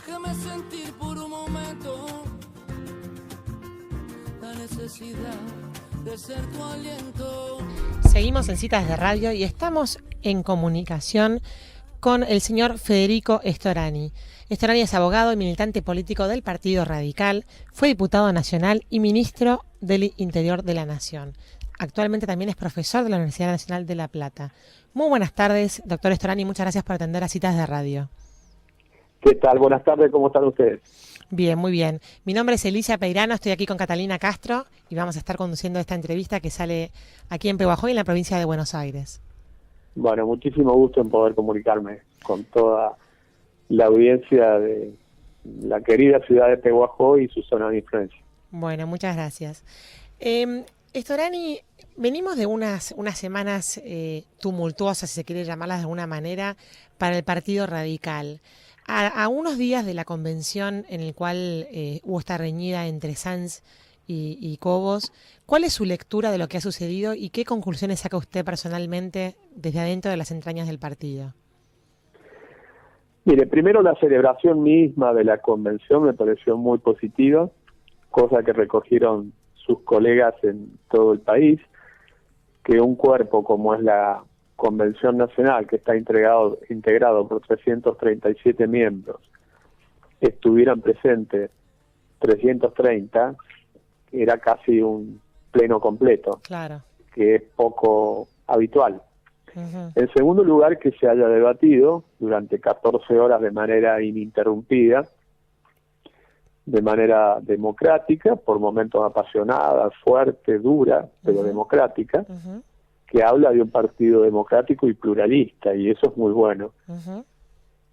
Déjeme sentir por un momento la necesidad de ser tu aliento. Seguimos en Citas de Radio y estamos en comunicación con el señor Federico Storani. Storani es abogado y militante político del Partido Radical, fue diputado nacional y ministro del Interior de la Nación. Actualmente también es profesor de la Universidad Nacional de La Plata. Muy buenas tardes, doctor Storani, muchas gracias por atender a Citas de Radio. ¿Qué tal? Buenas tardes, ¿cómo están ustedes? Bien, muy bien. Mi nombre es Elisa Peirano, estoy aquí con Catalina Castro y vamos a estar conduciendo esta entrevista que sale aquí en Pehuajó y en la provincia de Buenos Aires. Bueno, muchísimo gusto en poder comunicarme con toda la audiencia de la querida ciudad de Pehuajó y su zona de influencia. Bueno, muchas gracias. Storani, venimos de unas semanas tumultuosas, si se quiere llamarlas de alguna manera, para el Partido Radical. A unos días de la convención en el cual hubo esta reñida entre Sanz y Cobos, ¿cuál es su lectura de lo que ha sucedido y qué conclusiones saca usted personalmente desde adentro de las entrañas del partido? Mire, primero la celebración misma de la convención me pareció muy positiva, cosa que recogieron sus colegas en todo el país, que un cuerpo como es la Convención Nacional, que está integrado por 337 miembros, estuvieran presentes 330, era casi un pleno completo, claro, que es poco habitual. Uh-huh. En segundo lugar, que se haya debatido durante 14 horas de manera ininterrumpida, de manera democrática, por momentos apasionada, fuerte, dura, pero democrática, Uh-huh. que habla de un partido democrático y pluralista, y eso es muy bueno. Uh-huh.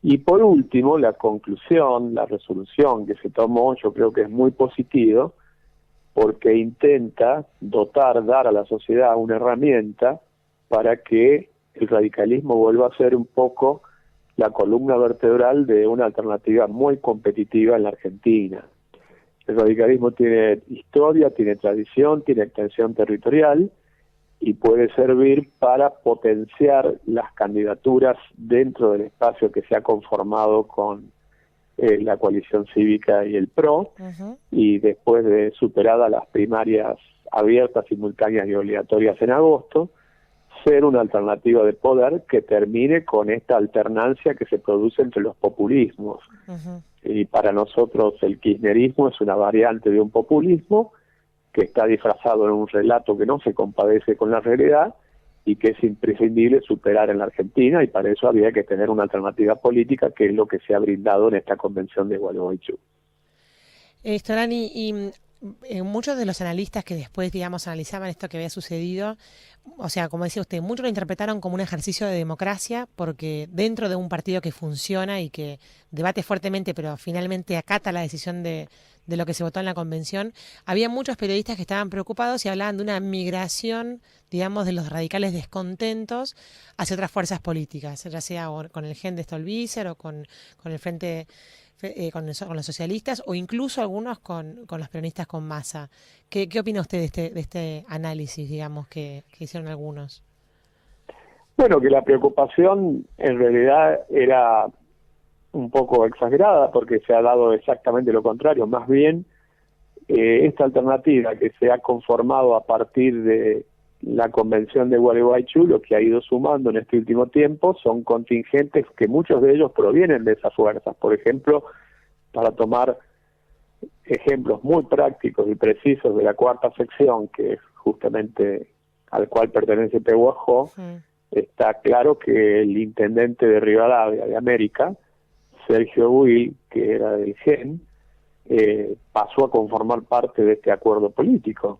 Y por último, la conclusión, la resolución que se tomó, yo creo que es muy positivo, porque intenta dar a la sociedad una herramienta para que el radicalismo vuelva a ser un poco la columna vertebral de una alternativa muy competitiva en la Argentina. El radicalismo tiene historia, tiene tradición, tiene extensión territorial, y puede servir para potenciar las candidaturas dentro del espacio que se ha conformado con la coalición cívica y el PRO, Uh-huh. y después de superadas las primarias abiertas, simultáneas y obligatorias en agosto, ser una alternativa de poder que termine con esta alternancia que se produce entre los populismos. Uh-huh. Y para nosotros el kirchnerismo es una variante de un populismo que está disfrazado en un relato que no se compadece con la realidad y que es imprescindible superar en la Argentina, y para eso había que tener una alternativa política, que es lo que se ha brindado en esta convención de Gualeguaychú. Storani, y muchos de los analistas que después, digamos, analizaban esto que había sucedido, o sea, como decía usted, muchos lo interpretaron como un ejercicio de democracia, porque dentro de un partido que funciona y que debate fuertemente, pero finalmente acata la decisión de lo que se votó en la convención, había muchos periodistas que estaban preocupados y hablaban de una migración, digamos, de los radicales descontentos hacia otras fuerzas políticas, ya sea con el Gen de Stolbizer o con el Frente, con los socialistas, o incluso algunos con los peronistas con Massa. ¿Qué opina usted de este análisis, digamos, que hicieron algunos? Bueno, que la preocupación en realidad era un poco exagerada, porque se ha dado exactamente lo contrario. Más bien, esta alternativa que se ha conformado a partir de la convención de Gualeguaychú, lo que ha ido sumando en este último tiempo son contingentes que muchos de ellos provienen de esas fuerzas. Por ejemplo, para tomar ejemplos muy prácticos y precisos de la cuarta sección, que es justamente al cual pertenece Pehuajó, Sí. está claro que el intendente de Rivadavia, de América, Sergio Buil, que era del GEN, pasó a conformar parte de este acuerdo político.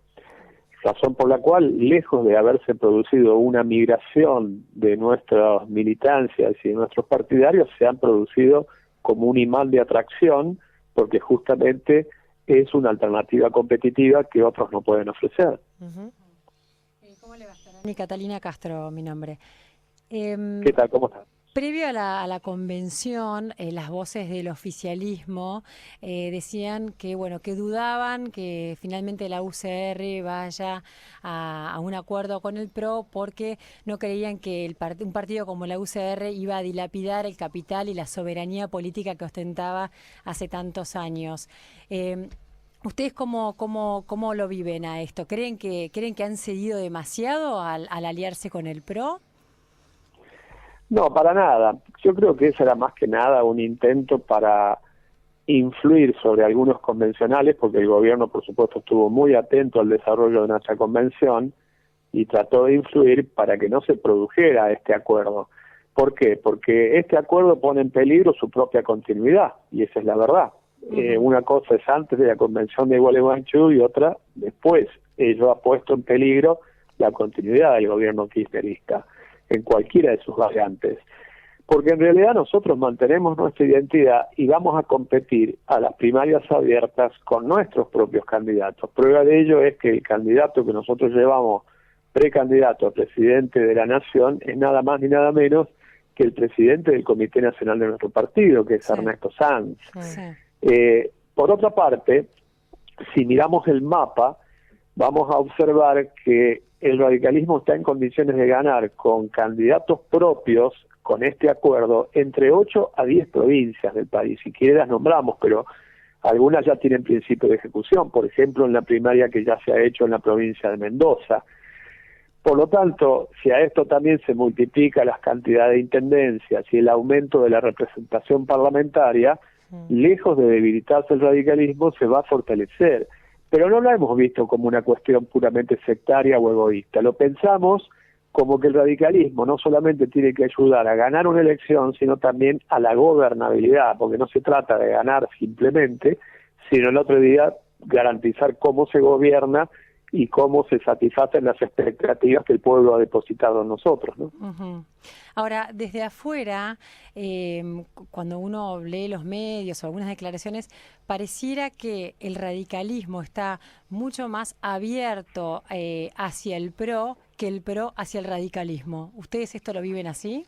Razón por la cual, lejos de haberse producido una migración de nuestras militancias y de nuestros partidarios, se han producido como un imán de atracción, porque justamente es una alternativa competitiva que otros no pueden ofrecer. Uh-huh. ¿Cómo le va a estar? Catalina Castro, mi nombre. ¿Qué tal? ¿Cómo estás? Previo a la convención, las voces del oficialismo decían que, bueno, que dudaban que finalmente la UCR vaya a un acuerdo con el PRO porque no creían que un partido como la UCR iba a dilapidar el capital y la soberanía política que ostentaba hace tantos años. ¿Ustedes cómo lo viven a esto? ¿Creen que han cedido demasiado al aliarse con el PRO? No, para nada. Yo creo que eso era más que nada un intento para influir sobre algunos convencionales, porque el gobierno, por supuesto, estuvo muy atento al desarrollo de nuestra convención y trató de influir para que no se produjera este acuerdo. ¿Por qué? Porque este acuerdo pone en peligro su propia continuidad, y esa es la verdad. Una cosa es antes de la convención de Gualeguaychú y otra después. Ello ha puesto en peligro la continuidad del gobierno kirchnerista en cualquiera de sus variantes, porque en realidad nosotros mantenemos nuestra identidad y vamos a competir a las primarias abiertas con nuestros propios candidatos. Prueba de ello es que el candidato que nosotros llevamos, precandidato a presidente de la Nación, es nada más ni nada menos que el presidente del Comité Nacional de nuestro partido, que es Ernesto Sanz. Por otra parte, si miramos el mapa, vamos a observar que el radicalismo está en condiciones de ganar con candidatos propios, con este acuerdo, entre 8 a 10 provincias del país. Si quiere las nombramos, pero algunas ya tienen principio de ejecución, por ejemplo en la primaria que ya se ha hecho en la provincia de Mendoza. Por lo tanto, si a esto también se multiplica las cantidades de intendencias y el aumento de la representación parlamentaria, lejos de debilitarse el radicalismo, se va a fortalecer. Pero no lo hemos visto como una cuestión puramente sectaria o egoísta. Lo pensamos como que el radicalismo no solamente tiene que ayudar a ganar una elección, sino también a la gobernabilidad, porque no se trata de ganar simplemente, sino el otro día garantizar cómo se gobierna y cómo se satisfacen las expectativas que el pueblo ha depositado en nosotros, ¿no? Ahora, desde afuera, cuando uno lee los medios o algunas declaraciones, pareciera que el radicalismo está mucho más abierto hacia el PRO que el PRO hacia el radicalismo. ¿Ustedes esto lo viven así?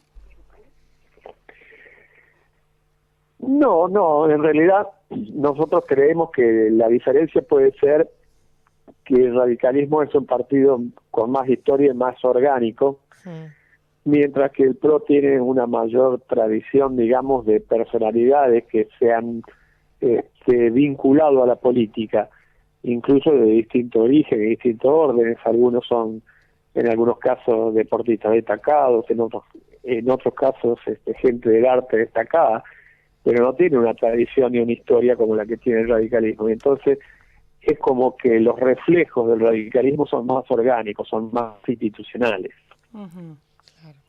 No, en realidad nosotros creemos que la diferencia puede ser que el radicalismo es un partido con más historia y más orgánico, mientras que el PRO tiene una mayor tradición, digamos, de personalidades que se han vinculado a la política, incluso de distinto origen, de distintos órdenes. Algunos son, en algunos casos, deportistas destacados, en otros casos gente del arte destacada, pero no tiene una tradición ni una historia como la que tiene el radicalismo. Y entonces es como que los reflejos del radicalismo son más orgánicos, son más institucionales.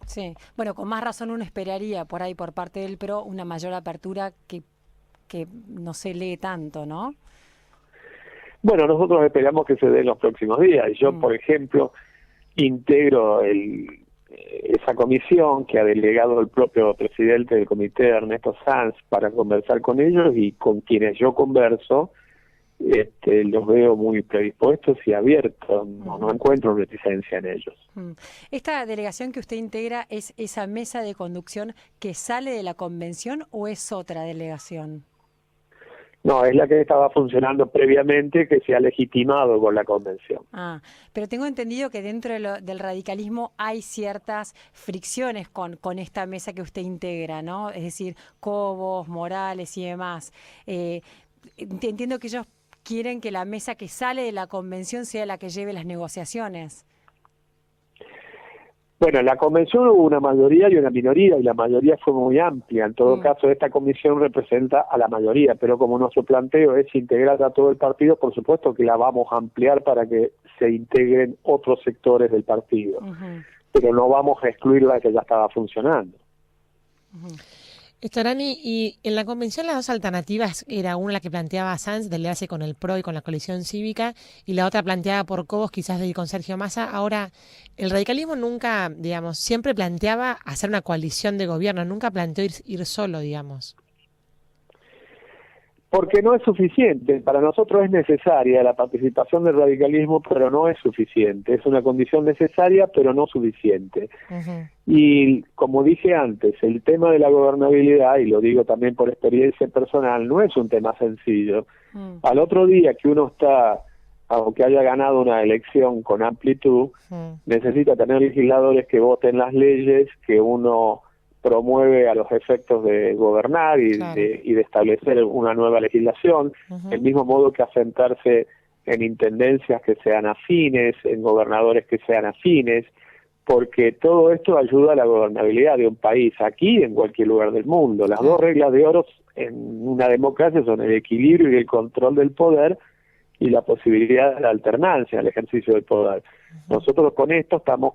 Sí, bueno, con más razón uno esperaría por ahí por parte del PRO una mayor apertura que no se lee tanto, ¿no? Bueno, nosotros esperamos que se dé en los próximos días. Yo, por ejemplo, integro esa comisión que ha delegado el propio presidente del comité, Ernesto Sanz, para conversar con ellos, y con quienes yo converso, los veo muy predispuestos y abiertos, no encuentro reticencia en ellos. ¿Esta delegación que usted integra es esa mesa de conducción que sale de la convención o es otra delegación? No, es la que estaba funcionando previamente, que se ha legitimado con la convención. Pero tengo entendido que dentro del radicalismo hay ciertas fricciones con esta mesa que usted integra, ¿no? Es decir, Cobos, Morales y demás. Entiendo que ellos quieren que la mesa que sale de la convención sea la que lleve las negociaciones. Bueno, en la convención hubo una mayoría y una minoría, y la mayoría fue muy amplia. En todo caso, esta comisión representa a la mayoría, pero como nuestro planteo es integrar a todo el partido, por supuesto que la vamos a ampliar para que se integren otros sectores del partido. Pero no vamos a excluir la que ya estaba funcionando. Storani, y en la convención las dos alternativas era una la que planteaba Sanz de aliarse con el PRO y con la coalición cívica, y la otra planteada por Cobos, quizás de ir con Sergio Massa. Ahora, el radicalismo nunca, digamos, siempre planteaba hacer una coalición de gobierno, nunca planteó ir solo, digamos. Porque no es suficiente. Para nosotros es necesaria la participación del radicalismo, pero no es suficiente. Es una condición necesaria, pero no suficiente. Y como dije antes, el tema de la gobernabilidad, y lo digo también por experiencia personal, no es un tema sencillo. Al otro día que uno está, aunque haya ganado una elección con amplitud, necesita tener legisladores que voten las leyes que uno promueve a los efectos de gobernar y, claro, de establecer una nueva legislación, del mismo modo que asentarse en intendencias que sean afines, en gobernadores que sean afines, porque todo esto ayuda a la gobernabilidad de un país, aquí y en cualquier lugar del mundo. Las dos reglas de oro en una democracia son el equilibrio y el control del poder y la posibilidad de la alternancia en el ejercicio del poder. Nosotros con esto estamos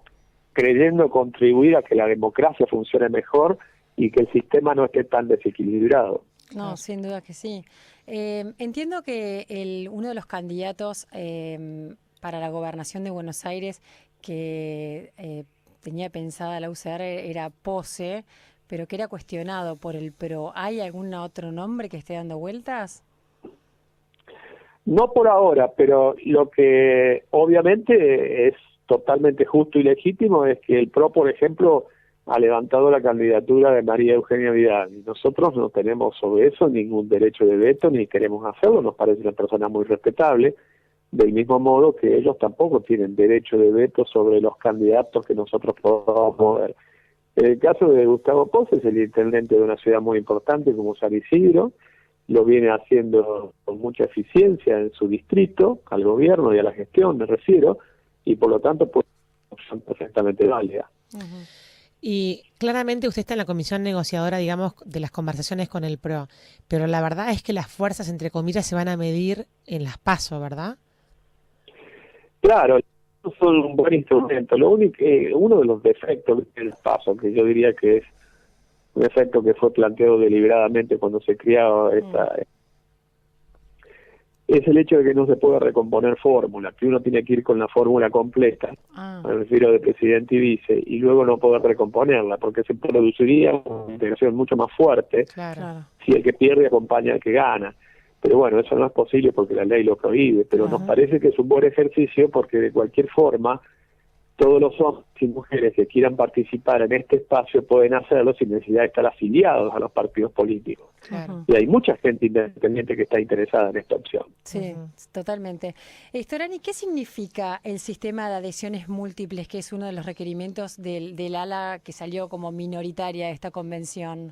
creyendo contribuir a que la democracia funcione mejor y que el sistema no esté tan desequilibrado. No, sin duda que sí. Entiendo que uno de los candidatos para la gobernación de Buenos Aires que tenía pensada la UCR era Pose, pero que era cuestionado por el PRO. ¿Hay algún otro nombre que esté dando vueltas? No por ahora, pero lo que obviamente es totalmente justo y legítimo es que el PRO, por ejemplo, ha levantado la candidatura de María Eugenia Vidal. Y nosotros no tenemos sobre eso ningún derecho de veto, ni queremos hacerlo, nos parece una persona muy respetable, del mismo modo que ellos tampoco tienen derecho de veto sobre los candidatos que nosotros podamos mover. En el caso de Gustavo Pose, es el intendente de una ciudad muy importante como San Isidro, lo viene haciendo con mucha eficiencia en su distrito, al gobierno y a la gestión, me refiero, y por lo tanto pues, son perfectamente válidas. Y claramente usted está en la comisión negociadora, digamos, de las conversaciones con el PRO, pero la verdad es que las fuerzas, entre comillas, se van a medir en las PASO, ¿verdad? Claro, son un buen instrumento. Lo único, uno de los defectos del PASO, que yo diría que es un efecto que fue planteado deliberadamente cuando se creaba esta, es el hecho de que no se pueda recomponer fórmula, que uno tiene que ir con la fórmula completa, me refiero de presidente y vice, y luego no poder recomponerla, porque se produciría una integración mucho más fuerte si el que pierde acompaña al que gana. Pero bueno, eso no es posible porque la ley lo prohíbe, pero nos parece que es un buen ejercicio porque de cualquier forma todos los hombres y mujeres que quieran participar en este espacio pueden hacerlo sin necesidad de estar afiliados a los partidos políticos. Y hay mucha gente independiente que está interesada en esta opción. Sí, totalmente. Storani, ¿qué significa el sistema de adhesiones múltiples, que es uno de los requerimientos del ala que salió como minoritaria de esta convención?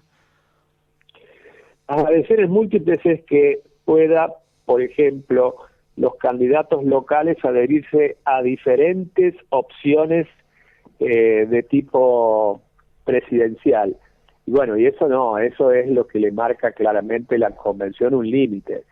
Las adhesiones múltiples es que pueda, por ejemplo, los candidatos locales adherirse a diferentes opciones de tipo presidencial. Y bueno, y eso no, eso es lo que le marca claramente la convención un límite.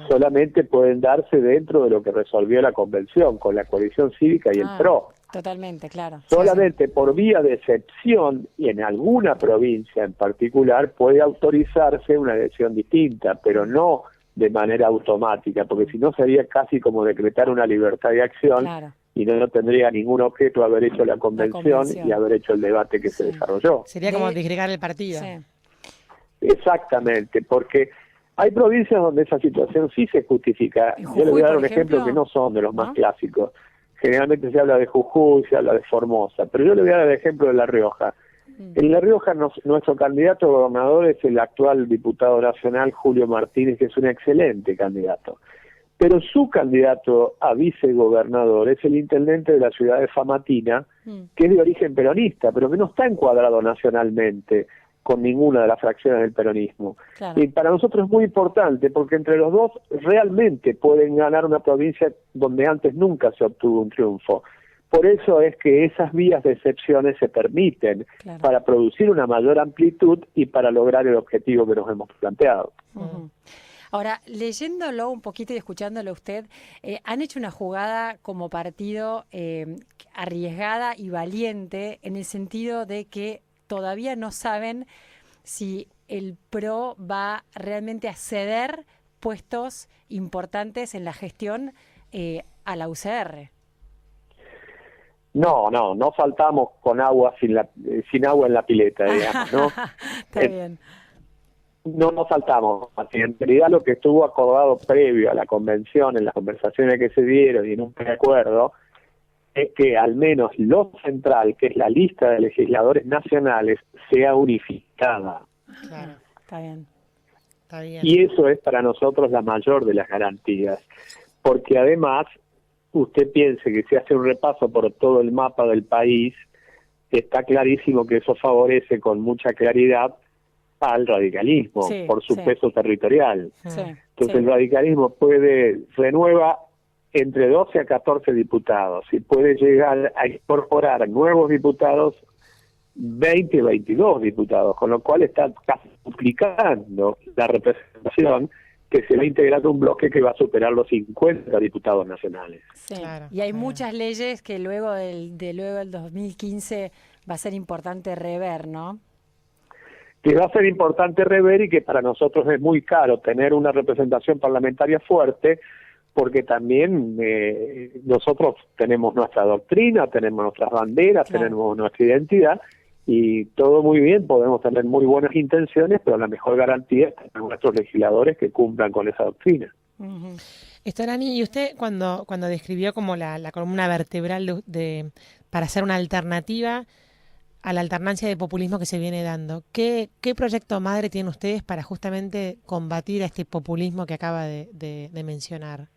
Solamente pueden darse dentro de lo que resolvió la convención, con la coalición cívica y el PRO. Totalmente, claro. Solamente por vía de excepción, y en alguna provincia en particular, puede autorizarse una adhesión distinta, pero no de manera automática, porque si no sería casi como decretar una libertad de acción y no tendría ningún objeto haber hecho la convención y haber hecho el debate que se desarrolló. Sería como disgregar el partido. Exactamente, porque hay provincias donde esa situación sí se justifica. Yo le voy a dar un ejemplo que no son de los más clásicos. Generalmente se habla de Jujuy, se habla de Formosa, pero yo le voy a dar el ejemplo de La Rioja. En La Rioja nuestro candidato a gobernador es el actual diputado nacional Julio Martínez, que es un excelente candidato. Pero su candidato a vicegobernador es el intendente de la ciudad de Famatina, que es de origen peronista, pero que no está encuadrado nacionalmente con ninguna de las fracciones del peronismo. Y para nosotros es muy importante, porque entre los dos realmente pueden ganar una provincia donde antes nunca se obtuvo un triunfo. Por eso es que esas vías de excepciones se permiten para producir una mayor amplitud y para lograr el objetivo que nos hemos planteado. Ahora, leyéndolo un poquito y escuchándolo a usted, han hecho una jugada como partido arriesgada y valiente en el sentido de que todavía no saben si el PRO va realmente a ceder puestos importantes en la gestión a la UCR. No faltamos con agua sin agua en la pileta, digamos, ¿no? Está bien. no nos saltamos. En realidad lo que estuvo acordado previo a la convención, en las conversaciones que se dieron y en un preacuerdo, es que al menos lo central, que es la lista de legisladores nacionales, sea unificada. Claro, Está bien. está bien. Y eso es para nosotros la mayor de las garantías, porque además usted piense que si hace un repaso por todo el mapa del país, está clarísimo que eso favorece con mucha claridad al radicalismo, Sí, por su sí. peso territorial. Sí, Entonces sí. el radicalismo renueva entre 12 a 14 diputados y puede llegar a incorporar nuevos diputados, 20, 22 diputados, con lo cual está casi duplicando la representación que se va a integrar un bloque que va a superar los 50 diputados nacionales. Sí. Claro, Y hay claro. muchas leyes que luego del 2015 va a ser importante rever, ¿no? Que va a ser importante rever y que para nosotros es muy caro tener una representación parlamentaria fuerte, porque también nosotros tenemos nuestra doctrina, tenemos nuestras banderas, Claro. tenemos nuestra identidad, y todo muy bien, podemos tener muy buenas intenciones, pero la mejor garantía es tener nuestros legisladores que cumplan con esa doctrina. Ujú. Estorani, y usted cuando describió como la columna vertebral para hacer una alternativa a la alternancia de populismo que se viene dando, ¿qué proyecto madre tienen ustedes para justamente combatir a este populismo que acaba de mencionar?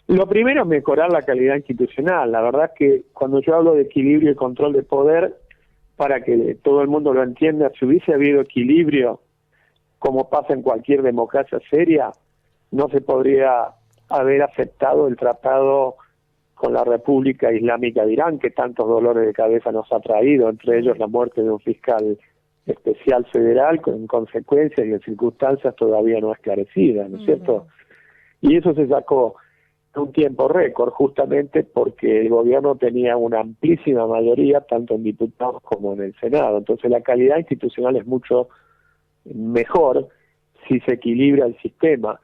Lo primero es mejorar la calidad institucional. La verdad que cuando yo hablo de equilibrio y control de poder, para que todo el mundo lo entienda, si hubiese habido equilibrio, como pasa en cualquier democracia seria, no se podría haber aceptado el tratado con la República Islámica de Irán, que tantos dolores de cabeza nos ha traído, entre ellos la muerte de un fiscal especial federal, con consecuencias y en circunstancias todavía no esclarecidas, ¿no es cierto? Y eso se sacó en un tiempo récord, justamente porque el gobierno tenía una amplísima mayoría, tanto en diputados como en el Senado. Entonces la calidad institucional es mucho mejor si se equilibra el sistema.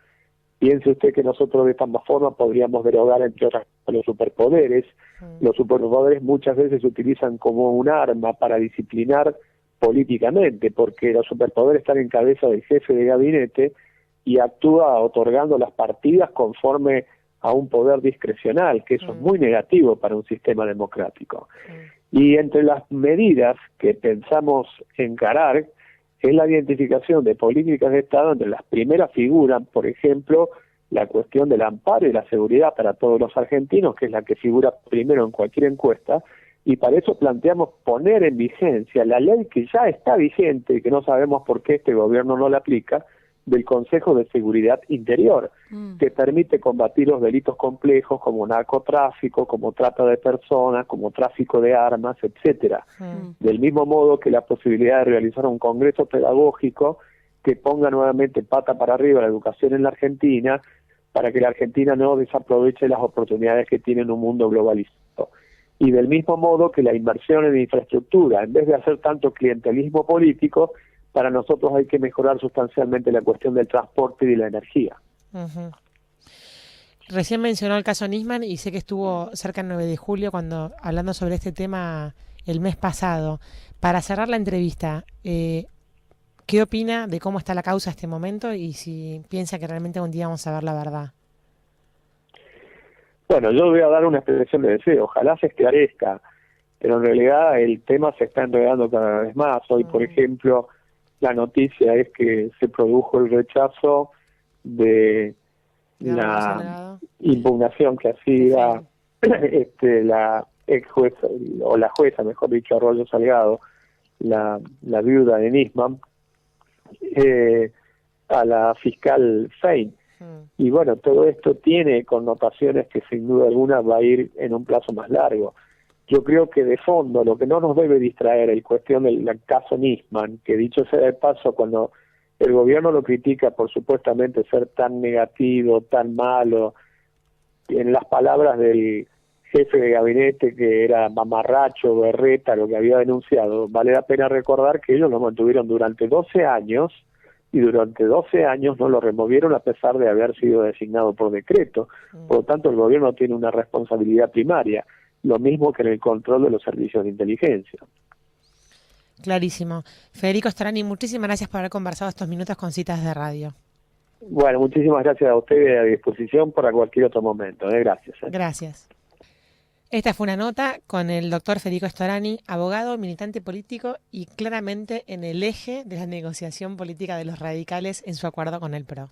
Piense usted que nosotros de esta forma podríamos derogar, entre otras cosas, los superpoderes. Los superpoderes muchas veces se utilizan como un arma para disciplinar políticamente, porque los superpoderes están en cabeza del jefe de gabinete y actúa otorgando las partidas conforme a un poder discrecional, que eso es muy negativo para un sistema democrático. Y entre las medidas que pensamos encarar es la identificación de políticas de Estado, entre las primeras figuran, por ejemplo, la cuestión del amparo y la seguridad para todos los argentinos, que es la que figura primero en cualquier encuesta, y para eso planteamos poner en vigencia la ley que ya está vigente y que no sabemos por qué este gobierno no la aplica, del Consejo de Seguridad Interior, que permite combatir los delitos complejos como narcotráfico, como trata de personas, como tráfico de armas, etcétera. Del mismo modo que la posibilidad de realizar un congreso pedagógico que ponga nuevamente pata para arriba la educación en la Argentina, para que la Argentina no desaproveche las oportunidades que tiene en un mundo globalizado. Y del mismo modo que la inversión en infraestructura, en vez de hacer tanto clientelismo político, para nosotros hay que mejorar sustancialmente la cuestión del transporte y de la energía. Recién mencionó el caso Nisman y sé que estuvo cerca del 9 de julio cuando hablando sobre este tema el mes pasado. Para cerrar la entrevista, ¿qué opina de cómo está la causa en este momento y si piensa que realmente un día vamos a ver la verdad? Bueno, yo voy a dar una expresión de deseo, ojalá se esclarezca, pero en realidad el tema se está enredando cada vez más. Hoy, por ejemplo, la noticia es que se produjo el rechazo de la impugnación que hacía la ex jueza, o la jueza, mejor dicho, Arroyo Salgado, la viuda de Nisman, a la fiscal Fein. Y bueno, todo esto tiene connotaciones que sin duda alguna va a ir en un plazo más largo. Yo creo que de fondo lo que no nos debe distraer es la cuestión del caso Nisman, que dicho sea de paso, cuando el gobierno lo critica por supuestamente ser tan negativo, tan malo, en las palabras del jefe de gabinete que era mamarracho, berreta, lo que había denunciado, vale la pena recordar que ellos lo mantuvieron durante 12 años y durante 12 años no lo removieron a pesar de haber sido designado por decreto. Por lo tanto, el gobierno tiene una responsabilidad primaria, lo mismo que en el control de los servicios de inteligencia. Clarísimo. Federico Storani, muchísimas gracias por haber conversado estos minutos con Citas de Radio. Bueno, muchísimas gracias a usted, a disposición para cualquier otro momento. Gracias. Gracias. Esta fue una nota con el doctor Federico Storani, abogado, militante político y claramente en el eje de la negociación política de los radicales en su acuerdo con el PRO.